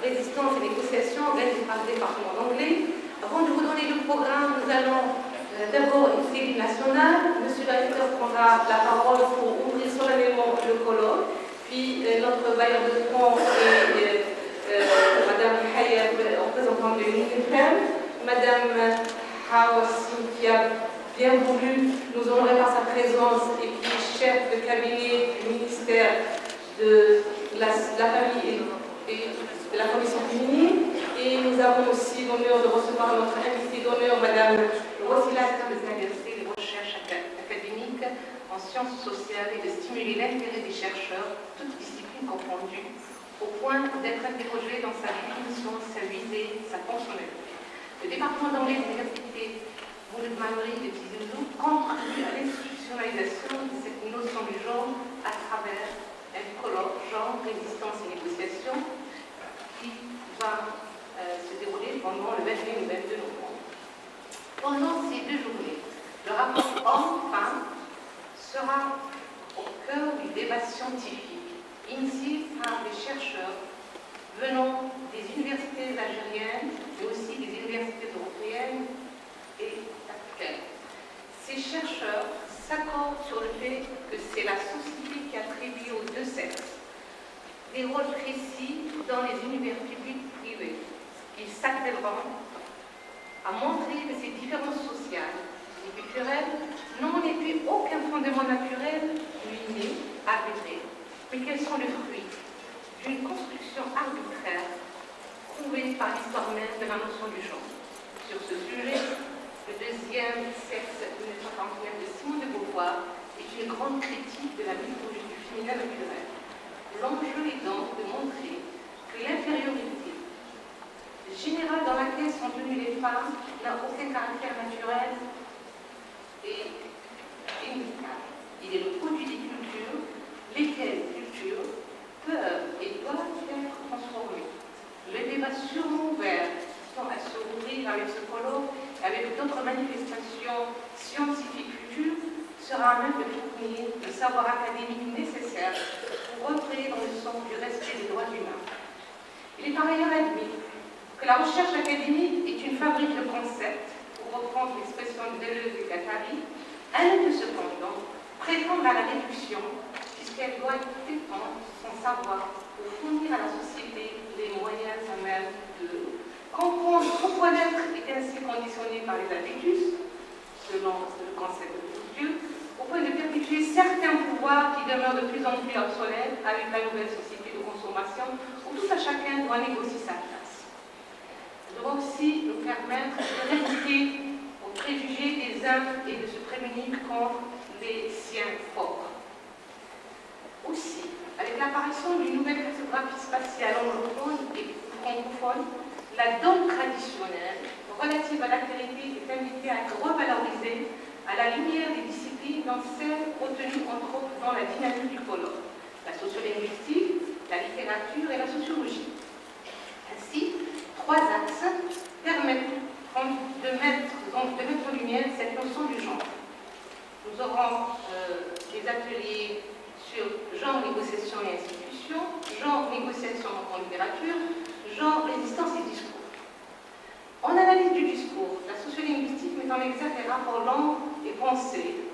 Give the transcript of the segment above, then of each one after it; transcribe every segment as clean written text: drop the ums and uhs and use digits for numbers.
résistance et négociation organisée par le département d'anglais. Avant de vous donner le programme, nous allons d'abord une tribune nationale. Monsieur le recteur prendra la parole pour ouvrir solennellement le colloque. Puis notre bailleur de fonds et Madame Hayab, représentante de l'UNIFEM, Madame Hawa Cynthia, bien voulu nous honorer par sa présence, et qui est chef de cabinet du ministère de la famille et de la commission féminine. Et nous avons aussi l'honneur de recevoir notre invitée d'honneur, Madame Wassila d'exercer les recherches académiques en sciences sociales et de stimuler l'intérêt des chercheurs, toutes disciplines confondues, au point d'être interrogé dans sa définition, sa visée, sa fonctionnalité. Le département d'anglais de l'université Mouloud Maghri de Tizi Ouzou contribue à l'institutionnalisation de cette notion du genre à travers un colloque genre, résistance et négociation qui va se dérouler pendant le 21 et 22 novembre. Pendant ces 2 journées, le rapport homme-femme sera au cœur du débat scientifique initié par des chercheurs venant des universités algériennes, mais aussi des universités européennes et africaines. Ces chercheurs s'accordent sur le fait que c'est la société qui attribue aux 2 sexes des rôles précis dans les univers publics privés. Ils s'attellent à montrer que ces différences sociales et culturelles n'ont en effet aucun fondement naturel, inné, avéré, mais qu'elles sont le fruit d'une construction arbitraire prouvée par l'histoire même de la notion du genre. Sur ce sujet, le 2e sexe 1941 de Simone de Beauvoir est une grande critique de la mythologie du féminin naturel. L'enjeu est donc de montrer que l'infériorité générale dans laquelle sont tenues les femmes n'a aucun caractère naturel et inévitable. Il est le produit des cultures, lesquelles cultures peuvent et doivent être transformées. Le débat sûrement ouvert tend à se rouvrir avec ce colloque et avec d'autres manifestations scientifiques futures sera à même de fournir le savoir académique nécessaire pour entrer dans le sens du respect des droits humains. Il est par ailleurs admis que la recherche académique est une fabrique de concepts, pour reprendre l'expression de Deleuze et Guattari. Elle ne peut cependant prétendre à la réduction, puisqu'elle doit étendre son savoir pour fournir à la société les moyens à même de comprendre pourquoi l'être est ainsi conditionné par les habitus, selon le concept de Bourdieu, au point de perpétuer certains pouvoirs qui demeurent de plus en plus obsolètes avec la nouvelle société de consommation, où tout à chacun doit négocier sa place. Elle doit aussi nous permettre de résister aux préjugés des uns et de se prémunir contre les siens propres. Aussi, avec l'apparition d'une nouvelle cartographie spatiale anglophone et francophone, la donne traditionnelle relative à l'altérité est invitée à être revalorisée à la lumière des disciplines dans celles retenues entre autres dans la dynamique du colloque, la sociolinguistique, la littérature et la sociologie. Ainsi, 3 axes permettent de mettre en lumière cette notion du genre. Nous aurons des ateliers sur genre, négociation et institution, genre, négociation en littérature, genre, résistance et discours. En analyse du discours, la sociolinguistique met en exergue les rapports langue et pensée,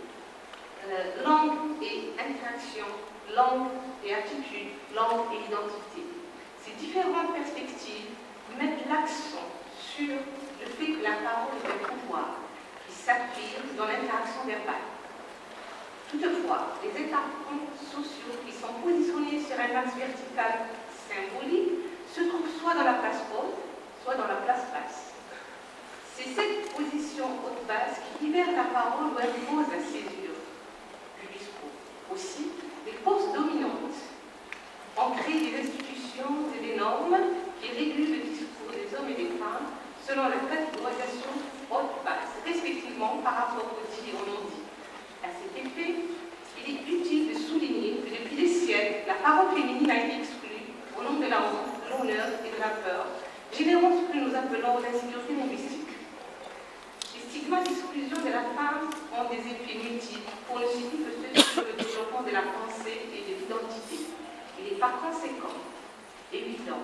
langue et interaction, langue et attitude, langue et identité. Ces différentes perspectives mettent l'accent sur le fait que la parole est un pouvoir qui s'appuie dans l'interaction verbale. Toutefois, les états sociaux qui sont positionnés sur un axe vertical symbolique se trouvent soit dans la place haute, soit dans la place basse. C'est cette position haute-basse qui libère la parole ou impose la césure du discours. Aussi, les forces dominantes ont créé des institutions et des normes qui régulent le discours des hommes et des femmes selon la catégorisation haute-basse, respectivement par rapport au dit et au non-dit. À cet effet, il est utile de souligner que depuis des siècles, la parole féminine a été exclue au nom de la honte, de l'honneur et de la peur, générant ce que nous appelons l'insécurité linguistique. Les stigmates d'exclusion de la femme ont des effets multiples, pour ne citer que ceux sur le développement de la pensée et de l'identité. Il est par conséquent évident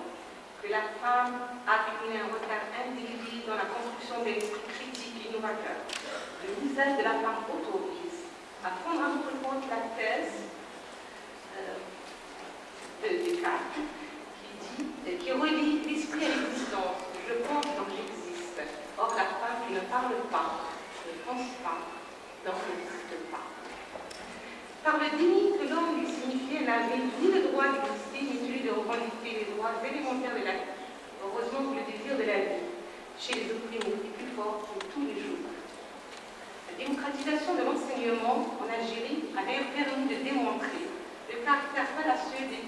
que que la femme a un retard individu dans la construction de l'esprit critique et innovateur. Le visage de la femme autorise à prendre en compte la thèse de Descartes qui relie l'esprit à l'existence. Je pense donc j'existe. Or, la femme qui ne parle pas, ne pense pas, donc n'existe pas. Par le déni que l'homme lui signifiait, n'avait ni le droit d'exister, ni celui de revendiquer les droits élémentaires de la vie. Heureusement que le désir de la vie, chez les opprimés, est plus fort que tous les jours. La démocratisation de l'enseignement en Algérie a d'ailleurs permis de démontrer le caractère fallacieux des